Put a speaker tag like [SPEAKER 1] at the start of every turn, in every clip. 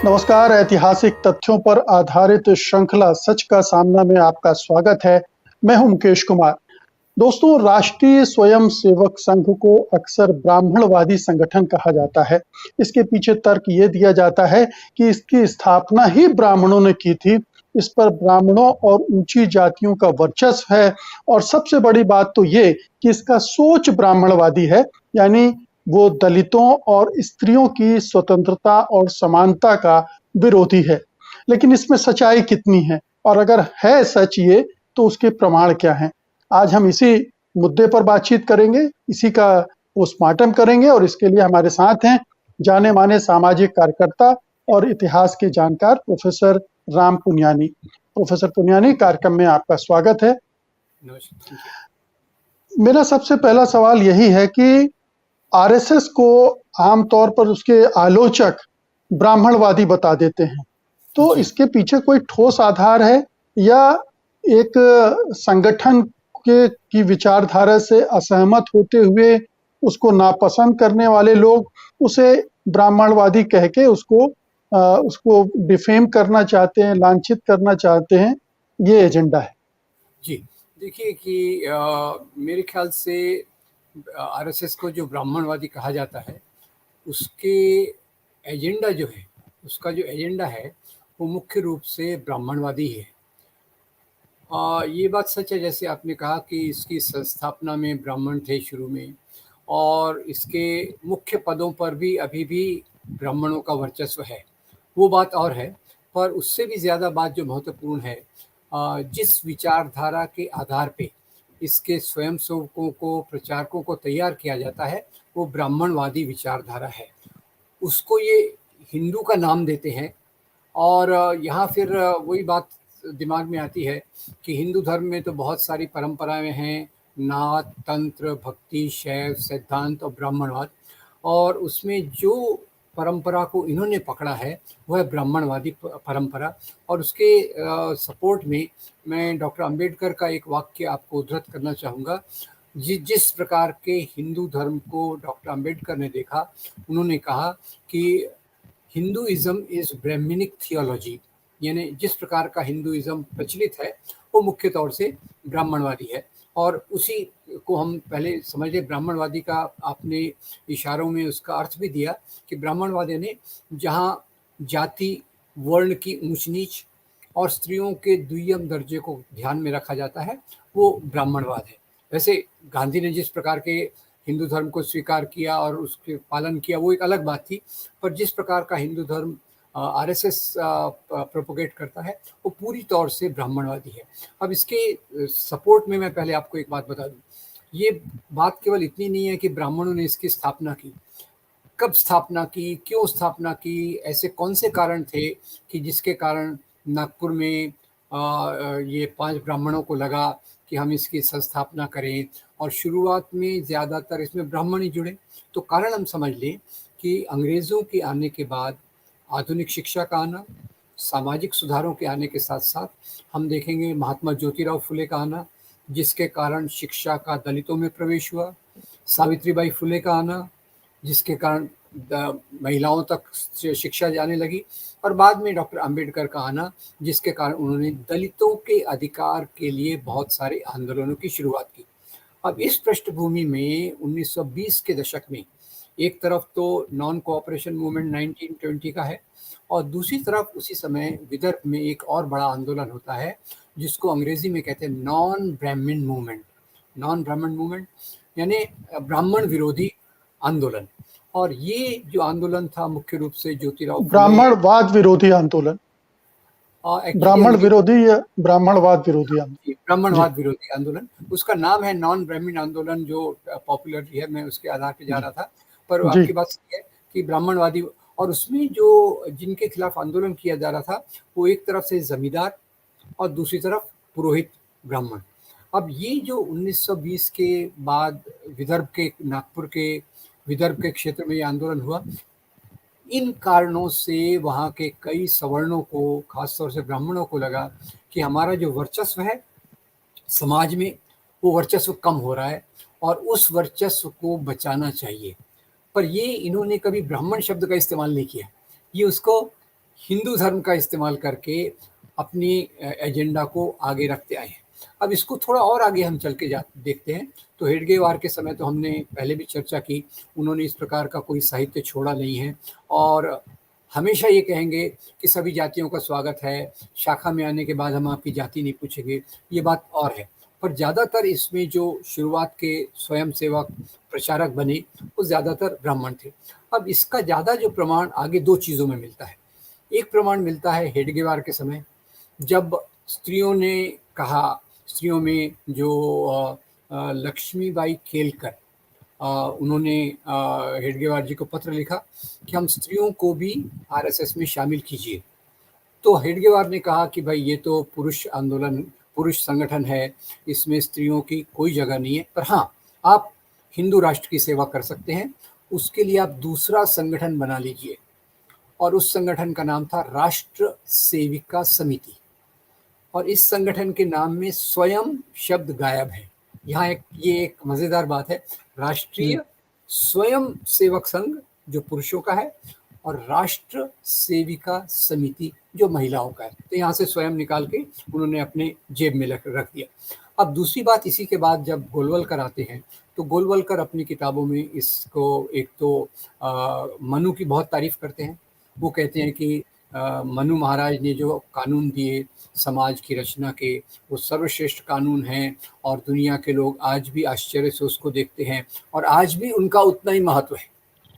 [SPEAKER 1] नमस्कार, ऐतिहासिक तथ्यों पर आधारित श्रृंखला सच का सामना में आपका स्वागत है। मैं हूं मुकेश कुमार। दोस्तों, राष्ट्रीय स्वयंसेवक संघ को अक्सर ब्राह्मणवादी संगठन कहा जाता है। इसके पीछे तर्क ये दिया जाता है कि इसकी स्थापना ही ब्राह्मणों ने की थी। इस पर ब्राह्मणों और ऊंची जातियों का वर्चस्व है और सबसे बड़ी बात तो ये कि इसका सोच ब्राह्मणवादी है, यानी वो दलितों और स्त्रियों की स्वतंत्रता और समानता का विरोधी है। लेकिन इसमें सच्चाई कितनी है और अगर है सच ये, तो उसके प्रमाण क्या हैं? आज हम इसी मुद्दे पर बातचीत करेंगे, इसी का पोस्टमार्टम करेंगे और इसके लिए हमारे साथ हैं जाने माने सामाजिक कार्यकर्ता और इतिहास के जानकार प्रोफेसर राम पुनियानी। प्रोफेसर पुनियानी, कार्यक्रम में आपका स्वागत है। मेरा सबसे पहला सवाल यही है कि आरएसएस को आमतौर पर उसके आलोचक ब्राह्मणवादी बता देते हैं, तो इसके पीछे कोई ठोस आधार है या एक संगठन की विचारधारा से असहमत होते हुए उसको नापसंद करने वाले लोग उसे ब्राह्मणवादी कह के उसको डिफेम करना चाहते हैं, लांछित करना चाहते हैं, ये एजेंडा है?
[SPEAKER 2] जी, देखिए कि मेरे ख्याल से आरएसएस को जो ब्राह्मणवादी कहा जाता है, उसके एजेंडा जो है, उसका जो एजेंडा है वो मुख्य रूप से ब्राह्मणवादी है। ये बात सच है, जैसे आपने कहा कि इसकी संस्थापना में ब्राह्मण थे शुरू में, और इसके मुख्य पदों पर भी अभी भी ब्राह्मणों का वर्चस्व है, वो बात और है। पर उससे भी ज़्यादा बात जो महत्वपूर्ण है, जिस विचारधारा के आधार पे इसके स्वयंसेवकों को, प्रचारकों को तैयार किया जाता है, वो ब्राह्मणवादी विचारधारा है। उसको ये हिंदू का नाम देते हैं, और यहाँ फिर वही बात दिमाग में आती है कि हिंदू धर्म में तो बहुत सारी परंपराएं हैं, नाथ, तंत्र, भक्ति, शैव, सिद्धांत और ब्राह्मणवाद, और उसमें जो परंपरा को इन्होंने पकड़ा है वह है ब्राह्मणवादी परंपरा। और उसके सपोर्ट में मैं डॉक्टर अंबेडकर का एक वाक्य आपको उद्धृत करना चाहूँगा। जिस प्रकार के हिंदू धर्म को डॉक्टर अंबेडकर ने देखा, उन्होंने कहा कि हिंदुइज्म इज ब्राह्मणिक थियोलॉजी, यानी जिस प्रकार का हिंदुइज्म प्रचलित है वो मुख्य तौर से ब्राह्मणवादी है। और उसी को हम पहले समझ लें, ब्राह्मणवादी का आपने इशारों में उसका अर्थ भी दिया कि ब्राह्मणवादी ने जहाँ जाति वर्ण की ऊंच नीच और स्त्रियों के दुय्यम दर्जे को ध्यान में रखा जाता है, वो ब्राह्मणवाद है। वैसे गांधी ने जिस प्रकार के हिंदू धर्म को स्वीकार किया और उसके पालन किया, वो एक अलग बात थी, पर जिस प्रकार का हिंदू धर्म आरएसएस प्रोपोगेट करता है वो पूरी तौर से ब्राह्मणवादी है। अब इसके सपोर्ट में मैं पहले आपको एक बात बता दूं, ये बात केवल इतनी नहीं है कि ब्राह्मणों ने इसकी स्थापना की, कब स्थापना की, क्यों स्थापना की, ऐसे कौन से कारण थे कि जिसके कारण नागपुर में ये 5 ब्राह्मणों को लगा कि हम इसकी संस्थापना करें, और शुरुआत में ज़्यादातर इसमें ब्राह्मण ही जुड़े। तो कारण हम समझ लें कि अंग्रेज़ों के आने के बाद आधुनिक शिक्षा का आना, सामाजिक सुधारों के आने के साथ साथ हम देखेंगे महात्मा ज्योतिराव फुले का आना, जिसके कारण शिक्षा का दलितों में प्रवेश हुआ, सावित्रीबाई फुले का आना, जिसके कारण महिलाओं तक शिक्षा जाने लगी, और बाद में डॉक्टर अंबेडकर का आना, जिसके कारण उन्होंने दलितों के अधिकार के लिए बहुत सारे आंदोलनों की शुरुआत की। अब इस पृष्ठभूमि में 1920 के दशक में एक तरफ तो नॉन कोऑपरेशन मूवमेंट 1920 का है, और दूसरी तरफ उसी समय विदर्भ में एक और बड़ा आंदोलन होता है जिसको अंग्रेजी में कहते हैं नॉन ब्राह्मण मूवमेंट। नॉन ब्राह्मण मूवमेंट यानी ब्राह्मण विरोधी आंदोलन। और ये जो आंदोलन था मुख्य रूप से ज्योतिराव फुले,
[SPEAKER 1] ब्राह्मणवाद विरोधी आंदोलन, ब्राह्मण विरोधी या ब्राह्मणवाद विरोधी आंदोलन,
[SPEAKER 2] ब्राह्मणवाद विरोधी आंदोलन, उसका नाम है नॉन ब्राह्मण आंदोलन, जो पॉपुलर है, मैं उसके आधार पे जा रहा था। पर आपकी बात सही है कि ब्राह्मणवादी, और उसमें जो जिनके खिलाफ आंदोलन किया जा रहा था वो एक तरफ से जमींदार और दूसरी तरफ पुरोहित ब्राह्मण। अब ये जो 1920 के बाद विदर्भ के, नागपुर के विदर्भ के क्षेत्र में ये आंदोलन हुआ, इन कारणों से वहाँ के कई सवर्णों को, खासतौर से ब्राह्मणों को लगा कि हमारा जो वर्चस्व है समाज में, वो वर्चस्व कम हो रहा है और उस वर्चस्व को बचाना चाहिए। पर ये इन्होंने कभी ब्राह्मण शब्द का इस्तेमाल नहीं किया, ये उसको हिंदू धर्म का इस्तेमाल करके अपनी एजेंडा को आगे रखते आए हैं। अब इसको थोड़ा और आगे हम चल के देखते हैं, तो हेडगेवार के समय तो हमने पहले भी चर्चा की, उन्होंने इस प्रकार का कोई साहित्य छोड़ा नहीं है और हमेशा ये कहेंगे कि सभी जातियों का स्वागत है, शाखा में आने के बाद हम आपकी जाति नहीं पूछेंगे, ये बात और है। पर ज़्यादातर इसमें जो शुरुआत के स्वयंसेवक प्रचारक बने वो ज़्यादातर ब्राह्मण थे। अब इसका ज़्यादा जो प्रमाण आगे दो चीज़ों में मिलता है। एक प्रमाण मिलता है हेडगेवार के समय, जब स्त्रियों ने कहा, स्त्रियों में जो लक्ष्मीबाई केलकर, उन्होंने हेडगेवार जी को पत्र लिखा कि हम स्त्रियों को भी आरएसएस में शामिल कीजिए। तो हेडगेवार ने कहा कि भाई ये तो पुरुष आंदोलन, पुरुष संगठन है, इसमें स्त्रियों की कोई जगह नहीं है, पर हाँ आप हिंदू राष्ट्र की सेवा कर सकते हैं, उसके लिए आप दूसरा संगठन बना लीजिए। और उस संगठन का नाम था राष्ट्र सेविका समिति, और इस संगठन के नाम में स्वयं शब्द गायब है। यहाँ ये एक मजेदार बात है, राष्ट्रीय स्वयं सेवक संघ जो पुरुषों का है और राष्ट्र सेविका समिति जो महिलाओं का है, तो यहाँ से स्वयं निकाल के उन्होंने अपने जेब में रख दिया। अब दूसरी बात, इसी के बाद जब गोलवलकर आते हैं तो गोलवलकर अपनी किताबों में इसको एक तो मनु की बहुत तारीफ करते हैं। वो कहते हैं कि मनु महाराज ने जो कानून दिए समाज की रचना के, वो सर्वश्रेष्ठ कानून हैं और दुनिया के लोग आज भी आश्चर्य से उसको देखते हैं और आज भी उनका उतना ही महत्व है।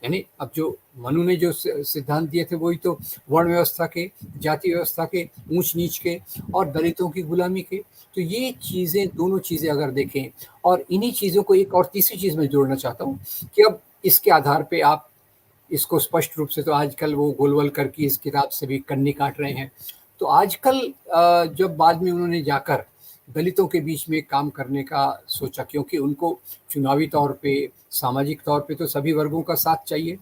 [SPEAKER 2] यानी अब जो मनु ने जो सिद्धांत दिए थे वही तो वर्ण व्यवस्था के, जाति व्यवस्था के, ऊंच नीच के और दलितों की गुलामी के। तो ये चीज़ें, दोनों चीज़ें अगर देखें, और इन्हीं चीज़ों को एक और तीसरी चीज़ मैं जोड़ना चाहता हूँ कि अब इसके आधार पे आप इसको स्पष्ट रूप से, तो आजकल वो गोलवलकर की इस किताब से भी कन्नी काट रहे हैं। तो आजकल जब बाद में उन्होंने जाकर दलितों के बीच में काम करने का सोचा, क्योंकि उनको चुनावी तौर पे, सामाजिक तौर पे तो सभी वर्गों का साथ चाहिए,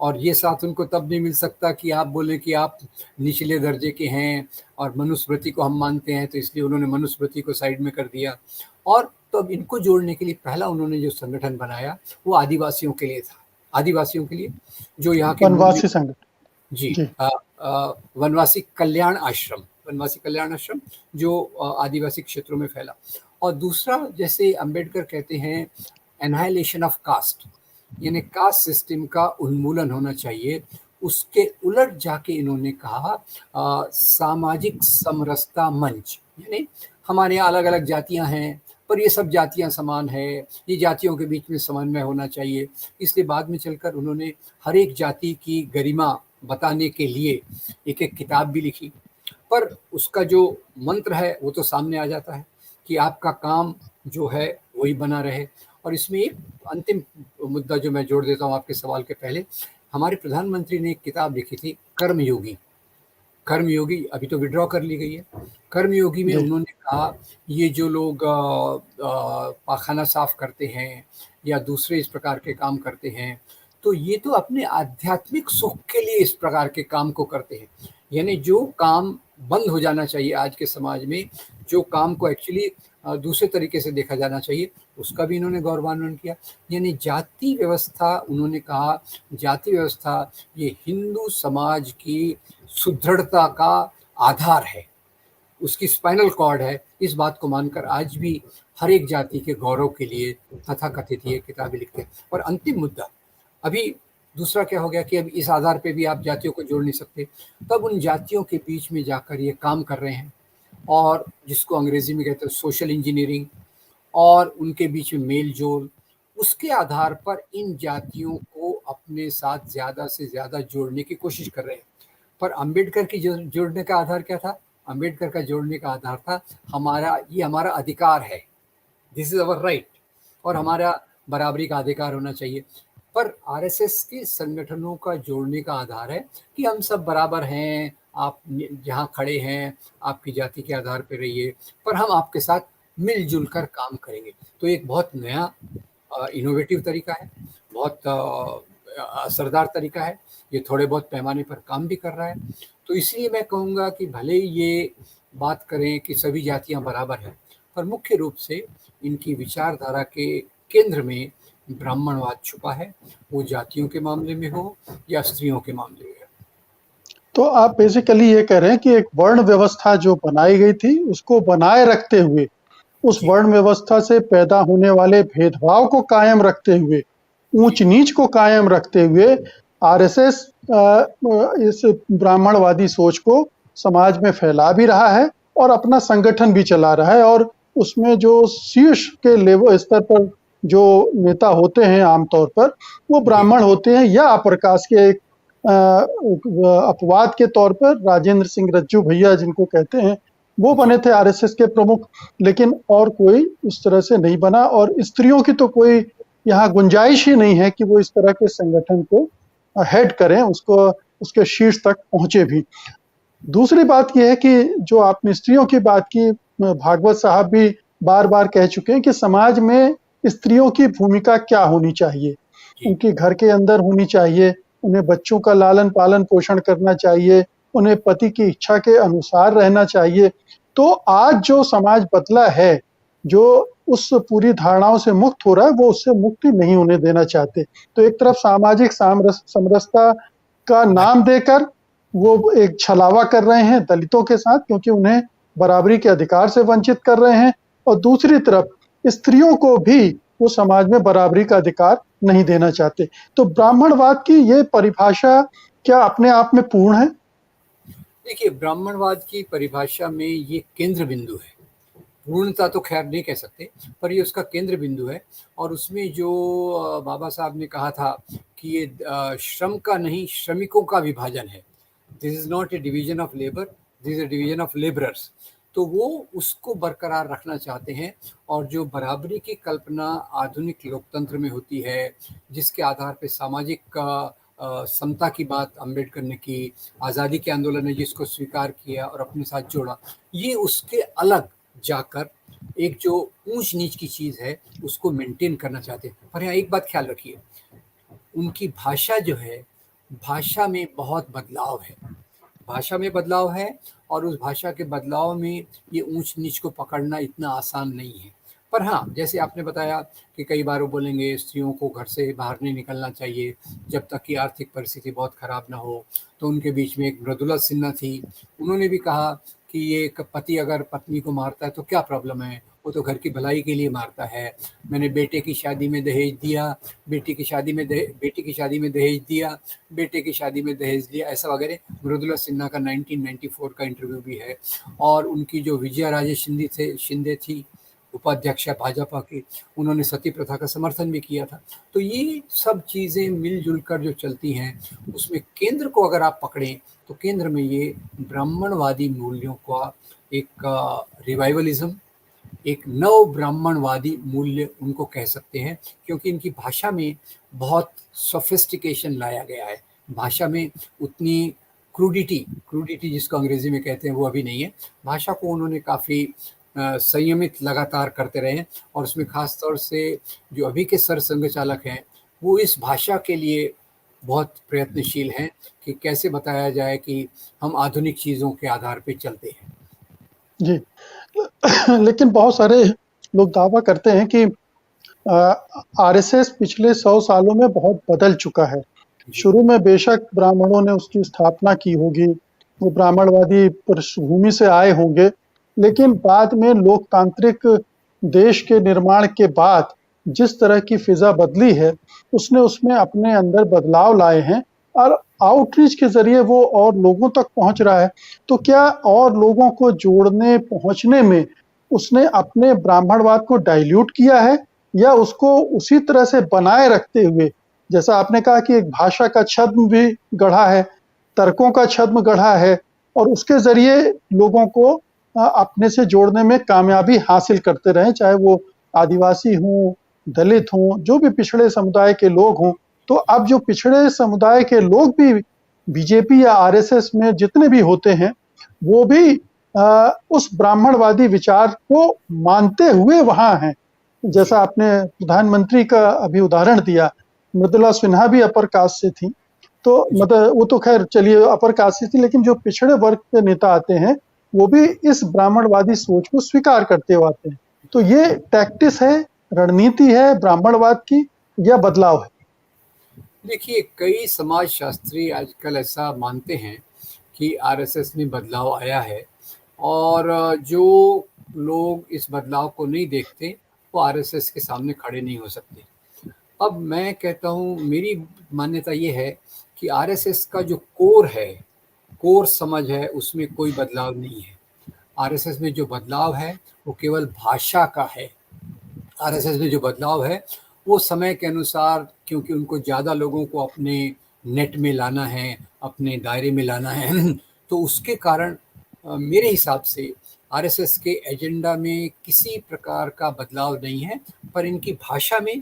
[SPEAKER 2] और ये साथ उनको तब नहीं मिल सकता कि आप बोलें कि आप निचले दर्जे के हैं और मनुस्मृति को हम मानते हैं, तो इसलिए उन्होंने मनुस्मृति को साइड में कर दिया। और तो अब इनको जोड़ने के लिए पहला उन्होंने जो संगठन बनाया वो आदिवासियों के लिए था, आदिवासियों के लिए जो यहाँ के
[SPEAKER 1] वनवासी संघ।
[SPEAKER 2] जी
[SPEAKER 1] जी।
[SPEAKER 2] वनवासी कल्याण आश्रम, वनवासी कल्याण आश्रम जो आदिवासी क्षेत्रों में फैला। और दूसरा, जैसे अंबेडकर कहते हैं, एनहाइलेशन ऑफ कास्ट, यानी कास्ट सिस्टम का उन्मूलन होना चाहिए। उसके उलट जाके इन्होंने कहा सामाजिक समरसता मंच, यानी हमारे यहाँ अलग अलग जातियां हैं पर ये सब जातियां समान है, ये जातियों के बीच में समन्वय होना चाहिए। इसलिए बाद में चलकर उन्होंने हर एक जाति की गरिमा बताने के लिए एक एक किताब भी लिखी। पर उसका जो मंत्र है वो तो सामने आ जाता है कि आपका काम जो है वही बना रहे। और इसमें एक अंतिम मुद्दा जो मैं जोड़ देता हूँ आपके सवाल के पहले, हमारे प्रधानमंत्री ने एक किताब लिखी थी कर्मयोगी। कर्मयोगी अभी तो विड्रॉ कर ली गई है। कर्मयोगी में
[SPEAKER 1] जी।
[SPEAKER 2] उन्होंने कहा ये जो लोग पाखाना साफ करते हैं या दूसरे इस प्रकार के काम करते हैं, तो ये तो अपने आध्यात्मिक सुख के लिए इस प्रकार के काम को करते हैं। यानी जो काम बंद हो जाना चाहिए आज के समाज में, जो काम को एक्चुअली दूसरे तरीके से देखा जाना चाहिए, उसका भी इन्होंने गौरवान्वयन किया। यानी जाति व्यवस्था, उन्होंने कहा जाति व्यवस्था ये हिंदू समाज की सुदृढ़ता का आधार है, उसकी स्पाइनल कॉर्ड है। इस बात को मानकर आज भी हर एक जाति के गौरव के लिए तथाकथित ये किताबें लिखते हैं। और अंतिम मुद्दा, अभी दूसरा क्या हो गया कि अब इस आधार पे भी आप जातियों को जोड़ नहीं सकते, तब उन जातियों के बीच में जाकर ये काम कर रहे हैं, और जिसको अंग्रेजी में कहते हैं सोशल इंजीनियरिंग, और उनके बीच में मेल जोल, उसके आधार पर इन जातियों को अपने साथ ज़्यादा से ज़्यादा जोड़ने की कोशिश कर रहे हैं। पर अंबेडकर की जोड़ने का आधार क्या था? अंबेडकर का जोड़ने का आधार था ये हमारा अधिकार है, दिस इज अवर राइट, और हमारा बराबरी का अधिकार होना चाहिए। पर आरएसएस के संगठनों का जोड़ने का आधार है कि हम सब बराबर हैं, आप जहाँ खड़े हैं आपकी जाति के आधार पर रहिए, पर हम आपके साथ मिलजुल कर काम करेंगे। तो एक बहुत नया इनोवेटिव तरीका है, बहुत असरदार तरीका है, ये थोड़े बहुत पैमाने पर काम भी कर रहा है। तो इसलिए मैं कहूँगा कि भले ही ये बात करें कि सभी जातियाँ बराबर हैं, पर मुख्य रूप से इनकी विचारधारा के केंद्र में ब्राह्मणवाद छुपा है, वो जातियों के मामले में हो या स्त्रियों के मामले में हो।
[SPEAKER 1] तो आप बेसिकली ये कह रहे हैं कि एक वर्ण व्यवस्था जो बनाई गई थी उसको बनाए रखते हुए, उस
[SPEAKER 2] जी,
[SPEAKER 1] वर्ण व्यवस्था से पैदा होने वाले भेदभाव को कायम रखते हुए,
[SPEAKER 2] जी,
[SPEAKER 1] ऊंच नीच को कायम रखते हुए आरएसएस इस ब्राह्मणवादी सोच को समाज में फैला भी रहा है और अपना संगठन भी चला रहा है। और उसमें जो शीर्ष के लेवल स्तर पर जो नेता होते हैं आमतौर पर, वो
[SPEAKER 2] जी,
[SPEAKER 1] ब्राह्मण होते हैं या अपर कास्ट के। एक अपवाद के तौर पर राजेंद्र सिंह रज्जू भैया जिनको कहते हैं, वो
[SPEAKER 2] जी,
[SPEAKER 1] बने थे आरएसएस के प्रमुख। लेकिन और कोई उस तरह से नहीं बना, और स्त्रियों की तो कोई यहाँ गुंजाइश ही नहीं है कि वो इस तरह के संगठन को हेड करें, उसको उसके शीर्ष तक पहुंचे भी। दूसरी बात यह है कि जो आपने स्त्रियों की बात की, भागवत साहब भी बार बार कह चुके हैं कि समाज में स्त्रियों की भूमिका क्या होनी चाहिए।
[SPEAKER 2] जी,
[SPEAKER 1] उनकी घर के अंदर होनी चाहिए, उन्हें बच्चों का लालन पालन पोषण करना चाहिए, उन्हें पति की इच्छा के अनुसार रहना चाहिए। तो आज जो समाज बदला है, जो उस पूरी धारणाओं से मुक्त हो रहा है, वो उससे मुक्ति नहीं होने देना चाहते। तो एक तरफ सामाजिक समरसता का नाम देकर वो एक छलावा कर रहे हैं दलितों के साथ, क्योंकि उन्हें बराबरी के अधिकार से वंचित कर रहे हैं, और दूसरी तरफ स्त्रियों को भी वो समाज में बराबरी का अधिकार नहीं देना चाहते। तो ब्राह्मणवाद की ये परिभाषा क्या अपने आप में पूर्ण है?
[SPEAKER 2] देखिए, ब्राह्मणवाद की परिभाषा में ये केंद्र बिंदु है। पूर्णता तो खैर नहीं कह सकते, पर ये उसका केंद्र बिंदु है। और उसमें जो बाबा साहब ने कहा था कि ये श्रम का नहीं, श्रमिकों का विभाजन है। This is not A division of labour, this is a division of labourers. तो वो उसको बरकरार रखना चाहते हैं। और जो बराबरी की कल्पना आधुनिक लोकतंत्र में होती है, जिसके आधार पे सामाजिक समता की बात अम्बेडकर ने की, आज़ादी के आंदोलन ने जिसको स्वीकार किया और अपने साथ जोड़ा, ये उसके अलग जाकर एक जो ऊंच नीच की चीज़ है उसको मेंटेन करना चाहते हैं। पर यहाँ एक बात ख्याल रखिए, उनकी भाषा जो है, भाषा में बहुत बदलाव है। भाषा में बदलाव है, और उस भाषा के बदलाव में ये ऊंच नीच को पकड़ना इतना आसान नहीं है। पर हाँ, जैसे आपने बताया कि कई बार वो बोलेंगे स्त्रियों को घर से बाहर नहीं निकलना चाहिए जब तक कि आर्थिक परिस्थिति बहुत खराब ना हो। तो उनके बीच में एक मृदुला सिन्हा थी, उन्होंने भी कहा कि ये एक पति अगर पत्नी को मारता है तो क्या प्रॉब्लम है, वो तो घर की भलाई के लिए मारता है। मैंने बेटे की शादी में दहेज दिया, बेटी की शादी में दहेज दिया, बेटे की शादी में दहेज दिया, ऐसा वगैरह। मृदुला सिन्हा का 1994 का इंटरव्यू भी है। और उनकी जो विजया राजे शिंदे थी, उपाध्यक्ष भाजपा की, उन्होंने सती प्रथा का समर्थन भी किया था। तो ये सब चीज़ें मिलजुल कर जो चलती हैं, उसमें केंद्र को अगर आप पकड़ें तो केंद्र में ये ब्राह्मणवादी मूल्यों का एक रिवाइवलिज्म, एक नव ब्राह्मणवादी मूल्य उनको कह सकते हैं। क्योंकि इनकी भाषा में बहुत सोफिस्टिकेशन लाया गया है। भाषा में उतनी क्रूडिटी जिसको अंग्रेजी में कहते हैं वो अभी नहीं है। भाषा को उन्होंने काफ़ी संयमित लगातार करते रहे हैं। और उसमें खास तौर से जो अभी के सरसंघ चालक हैं, वो इस भाषा के लिए बहुत प्रयत्नशील हैं कि कैसे बताया जाए कि हम आधुनिक चीज़ों के आधार पे चलते हैं।
[SPEAKER 1] जी। लेकिन बहुत सारे लोग दावा करते हैं कि आरएसएस पिछले 100 सालों में बहुत बदल चुका है।
[SPEAKER 2] जी,
[SPEAKER 1] शुरू में बेशक ब्राह्मणों ने उसकी स्थापना की होगी, वो ब्राह्मणवादी पृष्ठभूमि से आए होंगे, लेकिन
[SPEAKER 2] जी,
[SPEAKER 1] बाद में लोकतांत्रिक देश के निर्माण के बाद जिस तरह की फिजा बदली है, उसने उसमें अपने अंदर बदलाव लाए हैं, और आउटरीच के जरिए वो और लोगों तक पहुंच रहा है। तो क्या और लोगों को जोड़ने पहुंचने में उसने अपने ब्राह्मणवाद को डाइल्यूट किया है, या उसको उसी तरह से बनाए रखते हुए, जैसा आपने कहा कि एक भाषा का छद्म भी गढ़ा है, तर्कों का छद्म गढ़ा है, और उसके जरिए लोगों को अपने से जोड़ने में कामयाबी हासिल करते रहे, चाहे वो आदिवासी हों, दलित हों, जो भी पिछड़े समुदाय के लोग हों। तो अब जो पिछड़े समुदाय के लोग भी बीजेपी या आरएसएस में जितने भी होते हैं, वो भी उस ब्राह्मणवादी विचार को मानते हुए वहां हैं।
[SPEAKER 2] जी,
[SPEAKER 1] जैसा आपने प्रधानमंत्री का अभी उदाहरण दिया, मृदुला सिन्हा भी अपर कास्ट से थी। तो
[SPEAKER 2] जी।
[SPEAKER 1] मतलब वो तो खैर चलिए अपर कास्ट से थी, लेकिन जो पिछड़े वर्ग के नेता आते हैं, वो भी इस ब्राह्मणवादी सोच को स्वीकार करते हुए आते हैं। तो ये टैक्टिस है, रणनीति है ब्राह्मणवाद की, या बदलाव है?
[SPEAKER 2] देखिए, कई समाजशास्त्री आजकल ऐसा मानते हैं कि आरएसएस में बदलाव आया है, और जो लोग इस बदलाव को नहीं देखते वो आरएसएस के सामने खड़े नहीं हो सकते। अब मैं कहता हूँ, मेरी मान्यता ये है कि आरएसएस का जो कोर है, कोर समझ है, उसमें कोई बदलाव नहीं है। आरएसएस में जो बदलाव है वो केवल भाषा का है। आरएसएस में जो बदलाव है वो समय के अनुसार, क्योंकि उनको ज़्यादा लोगों को अपने नेट में लाना है, अपने दायरे में लाना है, तो उसके कारण मेरे हिसाब से आरएसएस के एजेंडा में किसी प्रकार का बदलाव नहीं है, पर इनकी भाषा में,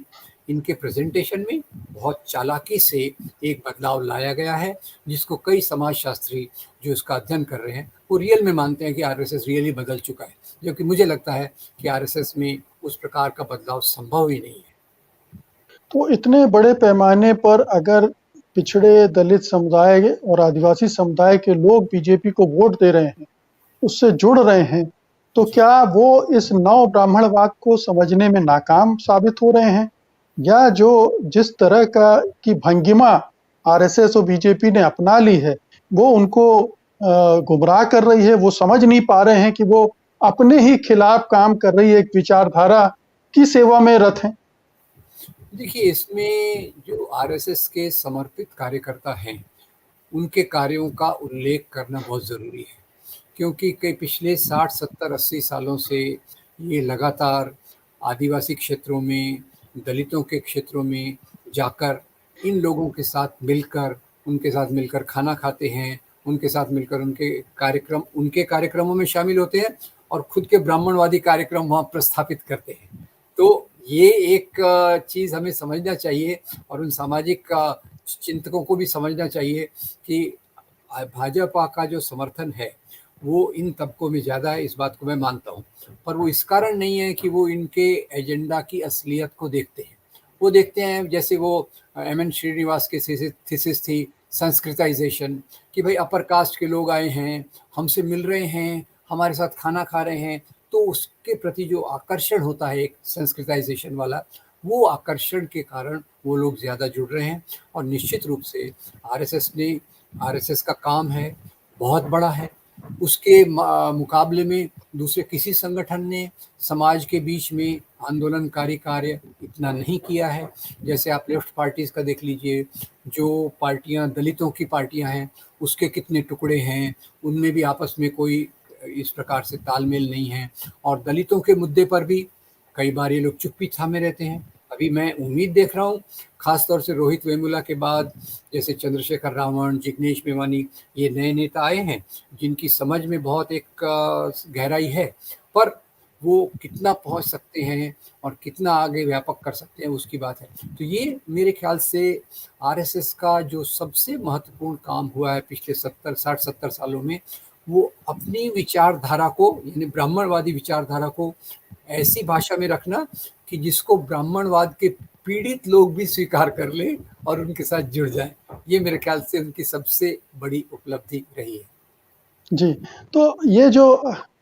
[SPEAKER 2] इनके प्रेजेंटेशन में बहुत चालाकी से एक बदलाव लाया गया है, जिसको कई समाजशास्त्री जो इसका अध्ययन कर रहे हैं वो रियल में मानते हैं कि आरएसएस रियली बदल चुका है, जबकि मुझे लगता है कि आरएसएस में उस प्रकार का बदलाव संभव ही नहीं है।
[SPEAKER 1] तो इतने बड़े पैमाने पर अगर पिछड़े दलित समुदाय और आदिवासी समुदाय के लोग बीजेपी को वोट दे रहे हैं, उससे जुड़ रहे हैं, तो क्या वो इस नव ब्राह्मणवाद को समझने में नाकाम साबित हो रहे हैं, या जो जिस तरह का की भंगिमा आरएसएस और बीजेपी ने अपना ली है वो उनको गुमराह कर रही है, वो समझ नहीं पा रहे हैं कि वो अपने ही खिलाफ काम कर रही है एक विचारधारा की सेवा में रत हैं?
[SPEAKER 2] देखिए, इसमें जो आरएसएस के समर्पित कार्यकर्ता हैं, उनके कार्यों का उल्लेख करना बहुत ज़रूरी है, क्योंकि कई पिछले 60, 70, 80 सालों से ये लगातार आदिवासी क्षेत्रों में, दलितों के क्षेत्रों में जाकर इन लोगों के साथ मिलकर, उनके साथ मिलकर खाना खाते हैं, उनके साथ मिलकर उनके कार्यक्रमों में शामिल होते हैं और खुद के ब्राह्मणवादी कार्यक्रम वहाँ प्रस्थापित करते हैं। तो ये एक चीज़ हमें समझना चाहिए, और उन सामाजिक चिंतकों को भी समझना चाहिए कि भाजपा का जो समर्थन है वो इन तबकों में ज़्यादा है, इस बात को मैं मानता हूँ। पर वो इस कारण नहीं है कि वो इनके एजेंडा की असलियत को देखते हैं। वो देखते हैं, जैसे वो एम.एन. श्रीनिवास की थीसिस थी, संस्कृताइजेशन, कि भाई अपर कास्ट के लोग आए हैं, हमसे मिल रहे हैं, हमारे साथ खाना खा रहे हैं, तो उसके प्रति जो आकर्षण होता है एक संस्कृताइजेशन वाला, वो आकर्षण के कारण वो लोग ज़्यादा जुड़ रहे हैं। और निश्चित रूप से आरएसएस का काम है, बहुत बड़ा है। उसके मुकाबले में दूसरे किसी संगठन ने समाज के बीच में आंदोलनकारी कार्य इतना नहीं किया है। जैसे आप लेफ्ट पार्टीज़ का देख लीजिए, जो पार्टियां दलितों की पार्टियां हैं, उसके कितने टुकड़े हैं, उनमें भी आपस में कोई इस प्रकार से तालमेल नहीं है। और दलितों के मुद्दे पर भी कई बार ये लोग चुप्पी थामे रहते हैं। अभी मैं उम्मीद देख रहा हूँ, खास तौर से रोहित वेमुला के बाद जैसे चंद्रशेखर रावण, जिग्नेश मेवानी, ये नए नेता आए हैं जिनकी समझ में बहुत एक गहराई है, पर वो कितना पहुंच सकते हैं और कितना आगे व्यापक कर सकते हैं उसकी बात है। तो ये मेरे ख्याल से आरएसएस का जो सबसे महत्वपूर्ण काम हुआ है पिछले 60-70 सालों में, वो अपनी विचारधारा को, यानी ब्राह्मणवादी विचारधारा को ऐसी भाषा में रखना कि जिसको ब्राह्मणवाद के पीड़ित लोग भी स्वीकार कर लें और उनके साथ जुड़ जाएं। ये मेरे ख्याल से उनकी सबसे बड़ी उपलब्धि रही है।
[SPEAKER 1] जी, तो ये जो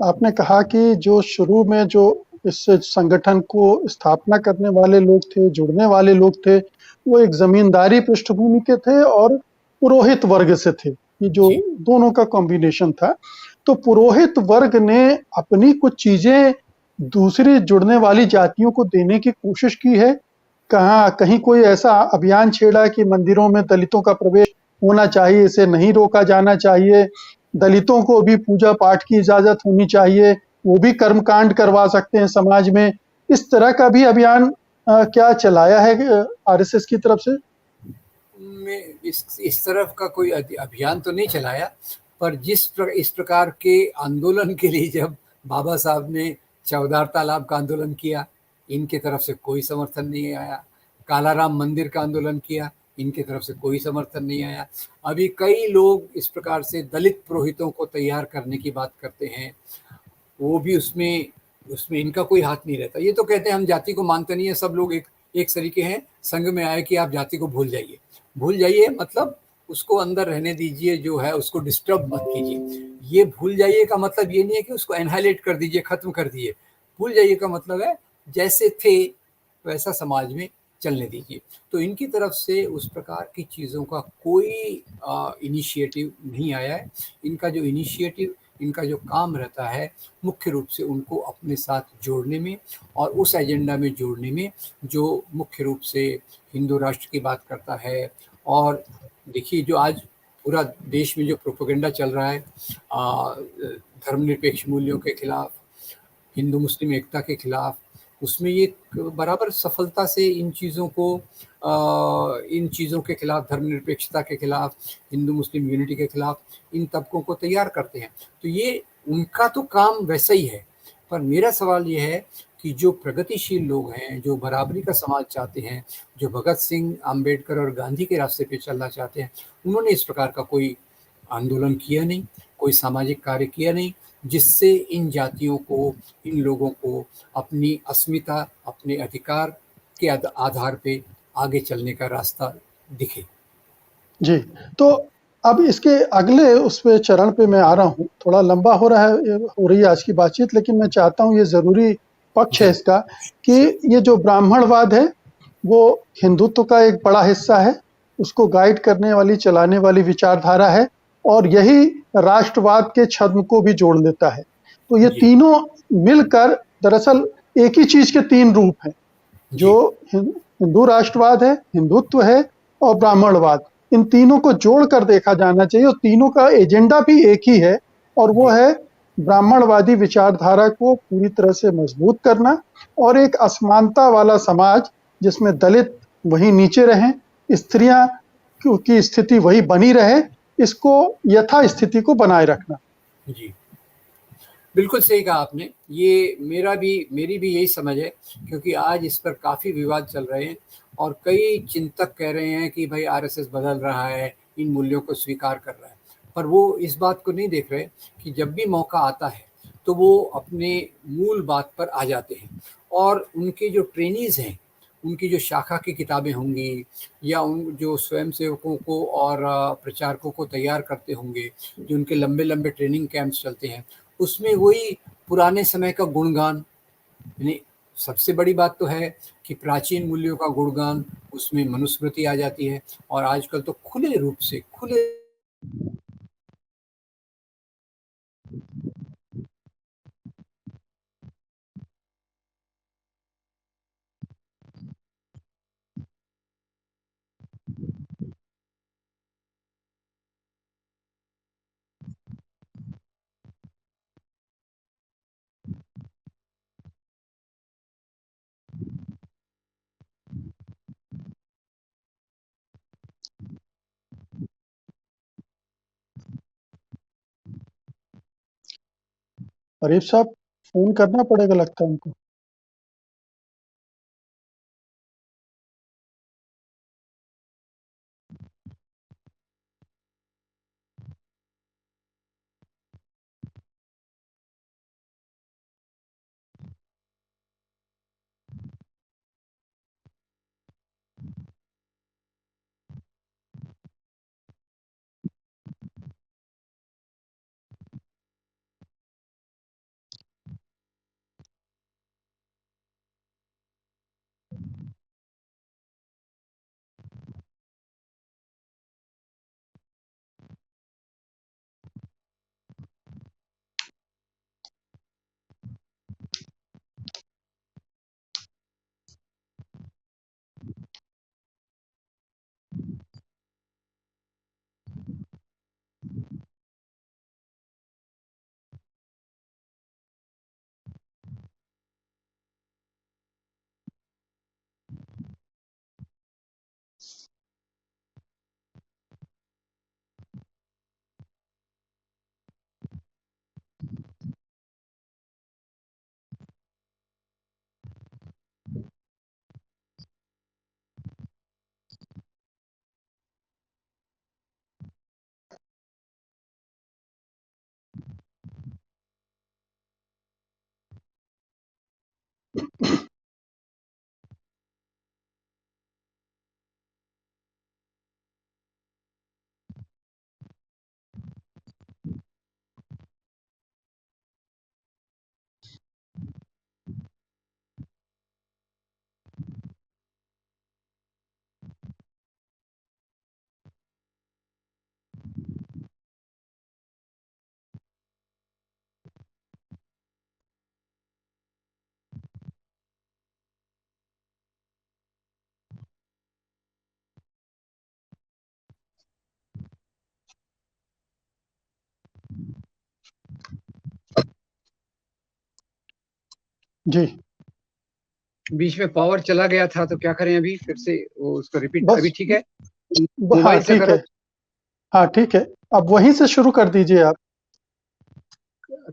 [SPEAKER 1] आपने कहा कि जो शुरू में जो इस संगठन को स्थापना करने वाले लोग थे, जुड़ने वाले लोग थे, वो एक ज़मींदारी पृष्ठभूमि के थे और पुरोहित वर्ग से थे। ये जो दोनों का कॉम्बिनेशन था। तो पुरोहित वर्ग ने अपनी कुछ चीज़ें दूसरी जुड़ने वाली जातियों को देने की कोशिश की है। कहीं कोई ऐसा अभियान छेड़ा कि मंदिरों में दलितों का प्रवेश होना चाहिए, इसे नहीं रोका जाना चाहिए, दलितों को भी पूजा पाठ की इजाजत होनी चाहिए, वो भी कर्मकांड करवा सकते हैं समाज में। इस तरह का भी अभियान क्या चलाया है आरएसएस की तरफ से?
[SPEAKER 2] इस तरफ का कोई अभियान तो नहीं चलाया, पर इस प्रकार के आंदोलन के लिए जब बाबा साहब ने चौधार तालाब का आंदोलन किया, इनके तरफ से कोई समर्थन नहीं आया। कालाराम मंदिर का आंदोलन किया, इनके तरफ से कोई समर्थन नहीं आया। अभी कई लोग इस प्रकार से दलित पुरोहितों को तैयार करने की बात करते हैं, वो भी उसमें उसमें इनका कोई हाथ नहीं रहता। ये तो कहते हैं हम जाति को मानते नहीं है, सब लोग एक तरीके हैं, संघ में आए कि आप जाति को भूल जाइए। भूल जाइए मतलब उसको अंदर रहने दीजिए, जो है उसको डिस्टर्ब मत कीजिए। ये भूल जाइए का मतलब ये नहीं है कि उसको एनहाइलेट कर दीजिए, खत्म कर दीजिए। भूल जाइए का मतलब है जैसे थे वैसा समाज में चलने दीजिए। तो इनकी तरफ से उस प्रकार की चीज़ों का कोई इनिशिएटिव नहीं आया है। इनका जो इनिशिएटिव, इनका जो काम रहता है, मुख्य रूप से उनको अपने साथ जोड़ने में और उस एजेंडा में जोड़ने में जो मुख्य रूप से हिंदू राष्ट्र की बात करता है। और देखिए, जो आज पूरा देश में जो प्रोपेगेंडा चल रहा है धर्मनिरपेक्ष मूल्यों के खिलाफ, हिंदू मुस्लिम एकता के खिलाफ, उसमें ये बराबर सफलता से इन चीज़ों के खिलाफ, धर्मनिरपेक्षता के खिलाफ, हिंदू मुस्लिम यूनिटी के खिलाफ इन तबकों को तैयार करते हैं। तो ये उनका तो काम वैसा ही है। पर मेरा सवाल ये है कि जो प्रगतिशील लोग हैं, जो बराबरी का समाज चाहते हैं, जो भगत सिंह, अंबेडकर और गांधी के रास्ते पे चलना चाहते हैं, उन्होंने इस प्रकार का कोई आंदोलन किया नहीं, कोई सामाजिक कार्य किया नहीं, जिससे इन जातियों को, इन लोगों को अपनी अस्मिता, अपने अधिकार के आधार पे आगे चलने का रास्ता दिखे।
[SPEAKER 1] जी, तो अब इसके अगले उस पे चरण पे मैं आ रहा हूँ। थोड़ा लंबा हो रही है आज की बातचीत, लेकिन मैं चाहता हूँ ये ज़रूरी पक्ष है
[SPEAKER 2] जी,
[SPEAKER 1] इसका कि
[SPEAKER 2] श्योर।
[SPEAKER 1] ये जो ब्राह्मणवाद है, वो हिंदुत्व का एक बड़ा हिस्सा है। उसको गाइड करने वाली, चलाने वाली विचारधारा है और यही राष्ट्रवाद के छद्म को भी जोड़ लेता है। तो ये
[SPEAKER 2] जी,
[SPEAKER 1] तीनों मिलकर दरअसल एक ही चीज़ के 3 रूप हैं। जो
[SPEAKER 2] जी,
[SPEAKER 1] हिंदू राष्ट्रवाद है, हिंदुत्व है और ब्राह्मणवाद, इन तीनों को जोड़कर देखा जाना चाहिए और तीनों का एजेंडा भी एक ही है और वो
[SPEAKER 2] जी,
[SPEAKER 1] है ब्राह्मणवादी विचारधारा को पूरी तरह से मजबूत करना और एक असमानता वाला समाज जिसमें दलित वहीं नीचे रहें, स्त्रियां की स्थिति वही बनी रहे, इसको यथा स्थिति को बनाए रखना।
[SPEAKER 2] जी। बिल्कुल सही कहा आपने। ये मेरी भी यही समझ है, क्योंकि आज इस पर काफ़ी विवाद चल रहे हैं और कई चिंतक कह रहे हैं कि भाई आरएसएस बदल रहा है, इन मूल्यों को स्वीकार कर रहा है। पर वो इस बात को नहीं देख रहे कि जब भी मौका आता है, तो वो अपने मूल बात पर आ जाते हैं और उनके जो ट्रेनीज़ हैं, उनकी जो शाखा की किताबें होंगी या उन जो स्वयंसेवकों को और प्रचारकों को तैयार करते होंगे, जो उनके लंबे-लंबे ट्रेनिंग कैंप्स चलते हैं, उसमें वही पुराने समय का गुणगान, यानी सबसे बड़ी बात तो है कि प्राचीन मूल्यों का गुणगान, उसमें मनुस्मृति आ जाती है और आजकल तो खुले रूप से खुले
[SPEAKER 1] अरीफ साहब, फोन करना पड़ेगा लगता है हमको। जी।
[SPEAKER 2] बीच में पावर चला गया था तो क्या करें, अभी फिर से वो उसको रिपीट,
[SPEAKER 1] बस
[SPEAKER 2] अभी ठीक है?
[SPEAKER 1] हाँ,
[SPEAKER 2] मोबाइल से
[SPEAKER 1] ठीक
[SPEAKER 2] करो।
[SPEAKER 1] है। हाँ, ठीक है। अब वहीं से शुरू कर दीजिए आप।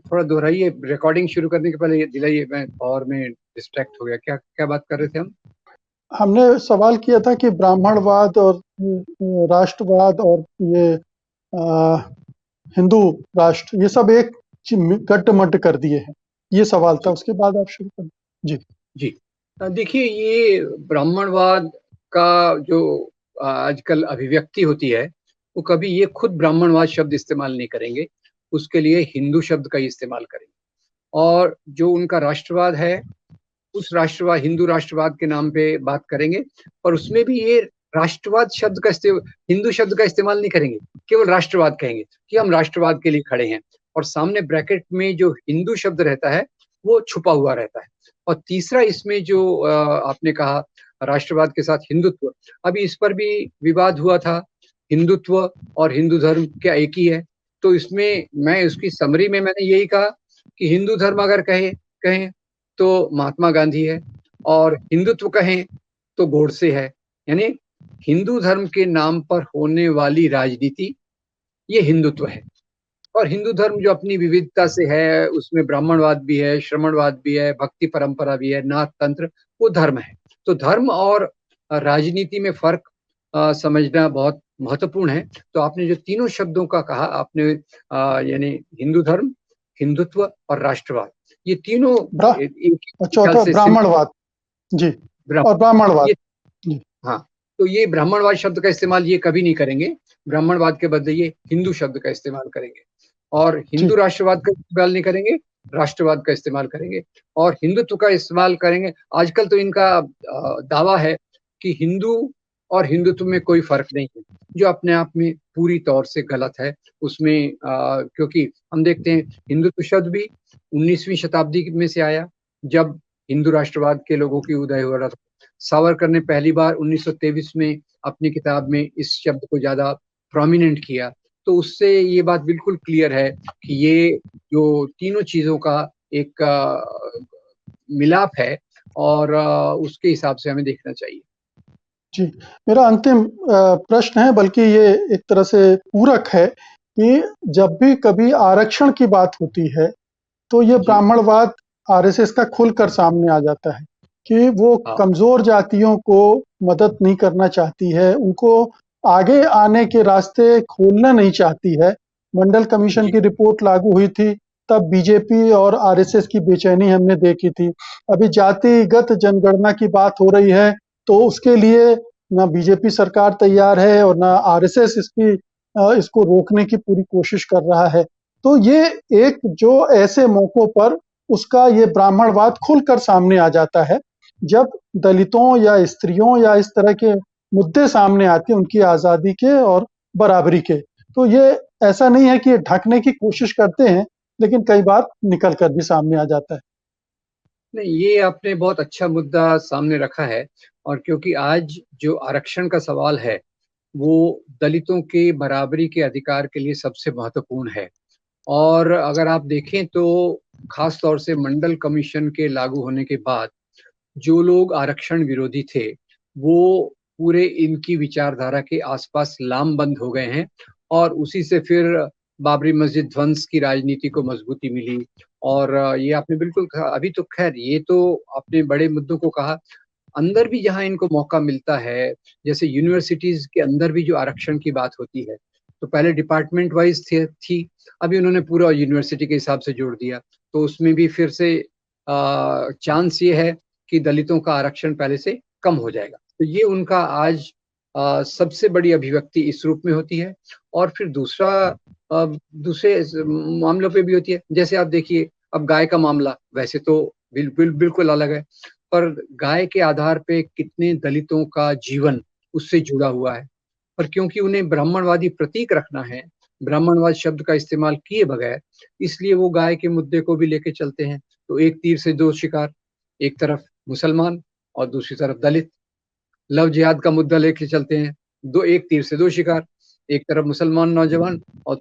[SPEAKER 2] थोड़ा दोहराइए, रिकॉर्डिंग शुरू करने के पहले ये दिलाइए, मैं पावर में डिस्ट्रैक्ट हो गया। क्या क्या बात कर रहे थे हम?
[SPEAKER 1] हमने सवाल किया था कि ब्राह्मणवाद और राष्ट्रवाद और ये अ, हिंदू राष्ट्र, ये सब एक गट्ट-मट्ट कर दिए हैं। ये सवाल था,
[SPEAKER 2] जी
[SPEAKER 1] उसके बाद आप शुरू कर। जी।
[SPEAKER 2] जी। देखिए, ये ब्राह्मणवाद का जो आजकल अभिव्यक्ति होती है, वो कभी ये खुद ब्राह्मणवाद शब्द इस्तेमाल नहीं करेंगे, उसके लिए हिंदू शब्द का ही इस्तेमाल करेंगे। और जो उनका राष्ट्रवाद है, उस राष्ट्रवाद, हिंदू राष्ट्रवाद के नाम पे बात करेंगे, और उसमें भी ये राष्ट्रवाद शब्द का हिंदू शब्द का इस्तेमाल नहीं करेंगे, केवल राष्ट्रवाद कहेंगे कि हम राष्ट्रवाद के लिए खड़े हैं, और सामने ब्रैकेट में जो हिंदू शब्द रहता है वो छुपा हुआ रहता है। और तीसरा इसमें जो आपने कहा राष्ट्रवाद के साथ हिंदुत्व, अभी इस पर भी विवाद हुआ था, हिंदुत्व और हिंदू धर्म क्या एक ही है? तो इसमें मैं उसकी समरी में मैंने यही कहा कि हिंदू धर्म अगर कहे कहें तो महात्मा गांधी है, और हिंदुत्व कहें तो गोडसे है। यानी हिंदू धर्म के नाम पर होने वाली राजनीति, ये हिंदुत्व है। और हिंदू धर्म जो अपनी विविधता से है, उसमें ब्राह्मणवाद भी है, श्रमणवाद भी है, भक्ति परंपरा भी है, नाथ तंत्र, वो धर्म है। तो धर्म और राजनीति में फर्क समझना बहुत महत्वपूर्ण है। तो आपने जो तीनों शब्दों का कहा आपने, यानी हिंदू धर्म, हिंदुत्व और राष्ट्रवाद, ये तीनों
[SPEAKER 1] ब्रा
[SPEAKER 2] एक एक ख्याल
[SPEAKER 1] चौथा
[SPEAKER 2] से
[SPEAKER 1] ब्राह्मणवाद। जी। और
[SPEAKER 2] ब्राह्मण,
[SPEAKER 1] ब्राह्मणवाद।
[SPEAKER 2] ये,
[SPEAKER 1] जी।
[SPEAKER 2] हाँ, तो ये ब्राह्मणवाद शब्द का इस्तेमाल ये कभी नहीं करेंगे। ब्राह्मणवाद के बदले ये हिंदू शब्द का इस्तेमाल करेंगे, और
[SPEAKER 1] जी।
[SPEAKER 2] हिंदू राष्ट्रवाद का इस्तेमाल नहीं करेंगे, राष्ट्रवाद का इस्तेमाल करेंगे, और हिंदुत्व का इस्तेमाल करेंगे। आजकल तो इनका दावा है कि हिंदू और हिंदुत्व में कोई फर्क नहीं है, जो अपने आप में पूरी तौर से गलत है। उसमें क्योंकि हम देखते हैं हिंदुत्व शब्द भी 19वीं शताब्दी में से आया, जब हिंदू राष्ट्रवाद के लोगों की उदय हो रहा था। सावरकर ने पहली बार 1923 में अपनी किताब में इस शब्द को ज्यादा प्रोमिनेंट किया। तो उससे ये बात बिल्कुल क्लियर है कि ये जो तीनों चीजों का एक मिलाप है, और उसके हिसाब से हमें देखना चाहिए।
[SPEAKER 1] जी। मेरा अंतिम प्रश्न है, बल्कि ये एक तरह से पूरक है कि जब भी कभी आरक्षण की बात होती है, तो ये
[SPEAKER 2] जी
[SPEAKER 1] ब्राह्मणवाद आरएसएस का खुलकर सामने आ जाता है कि वो
[SPEAKER 2] हाँ
[SPEAKER 1] कमज़ोर जातियों को मदद नहीं करना चाहती है, उनको आगे आने के रास्ते खोलना नहीं चाहती है। मंडल कमीशन
[SPEAKER 2] जी
[SPEAKER 1] की रिपोर्ट लागू हुई थी, तब बीजेपी और आरएसएस की बेचैनी हमने देखी थी। अभी जातिगत जनगणना की बात हो रही है, तो उसके लिए ना बीजेपी सरकार तैयार है और ना आरएसएस इसको रोकने की पूरी कोशिश कर रहा है। तो ये एक जो ऐसे मौकों पर उसका ये ब्राह्मणवाद खुलकर सामने आ जाता है, जब दलितों या स्त्रियों या इस तरह के मुद्दे सामने आते हैं, उनकी आज़ादी के और बराबरी के। तो ये ऐसा नहीं है कि ये ढकने की कोशिश करते हैं, लेकिन कई बार निकल कर भी सामने आ जाता है।
[SPEAKER 2] नहीं, ये आपने बहुत अच्छा मुद्दा सामने रखा है। और क्योंकि आज जो आरक्षण का सवाल है, वो दलितों के बराबरी के अधिकार के लिए सबसे महत्वपूर्ण है। और अगर आप देखें तो खास तौर से मंडल कमीशन के लागू होने के बाद जो लोग आरक्षण विरोधी थे, वो पूरे इनकी विचारधारा के आसपास लामबंद हो गए हैं, और उसी से फिर बाबरी मस्जिद ध्वंस की राजनीति को मजबूती मिली। और ये आपने बिल्कुल कहा। अभी तो खैर ये तो आपने बड़े मुद्दों को कहा। अंदर भी जहां इनको मौका मिलता है, जैसे यूनिवर्सिटीज के अंदर भी जो आरक्षण की बात होती है, तो पहले डिपार्टमेंट वाइज थी, अभी उन्होंने पूरा यूनिवर्सिटी के हिसाब से जोड़ दिया। तो उसमें भी फिर से चांस ये है कि दलितों का आरक्षण पहले से कम हो जाएगा। तो ये उनका आज सबसे बड़ी अभिव्यक्ति इस रूप में होती है। और फिर दूसरे मामलों पे भी होती है। जैसे आप देखिए, अब गाय का मामला वैसे तो बिल्कुल अलग है, पर गाय के आधार पे कितने दलितों का जीवन उससे जुड़ा हुआ है। पर क्योंकि उन्हें ब्राह्मणवादी प्रतीक रखना है, ब्राह्मणवाद शब्द का इस्तेमाल किए बगैर, इसलिए वो गाय के मुद्दे को भी लेके चलते हैं। तो एक तीर से दो शिकार, एक तरफ मुसलमान और दूसरी तरफ दलित। लव जिहाद का मुद्दा लेके चलते हैं, दो एक तीर से दो शिकार, एक तरफ मुसलमान नौजवान और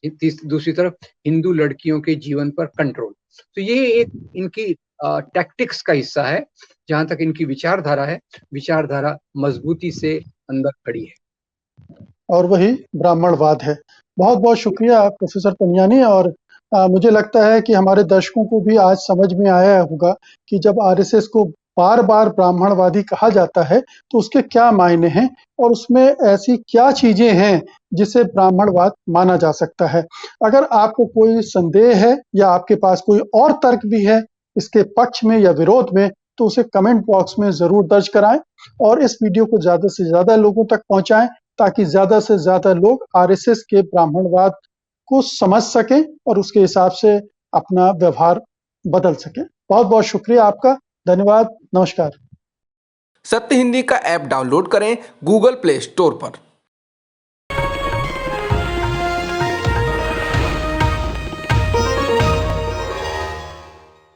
[SPEAKER 2] दूसरी तरफ हिंदू लड़कियों के जीवन पर कंट्रोल। तो ये एक इनकी टैक्टिक्स का हिस्सा है। जहां तक इनकी विचारधारा है, विचारधारा मजबूती से अंदर खड़ी है
[SPEAKER 1] और वही ब्राह्मणवाद है। बहुत बहुत शुक्रिया प्रोफेसर पंजानी। और मुझे लगता है कि हमारे दर्शकों को भी आज समझ में आया होगा कि जब आरएसएस को बार बार ब्राह्मणवादी कहा जाता है तो उसके क्या मायने हैं और उसमें ऐसी क्या चीजें हैं जिसे ब्राह्मणवाद माना जा सकता है। अगर आपको कोई संदेह है या आपके पास कोई और तर्क भी है इसके पक्ष में या विरोध में, तो उसे कमेंट बॉक्स में जरूर दर्ज कराएं और इस वीडियो को ज्यादा से ज्यादा लोगों तक पहुंचाएं ताकि ज्यादा से ज्यादा लोग आरएसएस के ब्राह्मणवाद को समझ सकें और उसके हिसाब से अपना व्यवहार बदल सकें। बहुत बहुत शुक्रिया आपका। धन्यवाद। नमस्कार।
[SPEAKER 3] सत्य हिंदी का ऐप डाउनलोड करें गूगल प्ले स्टोर पर।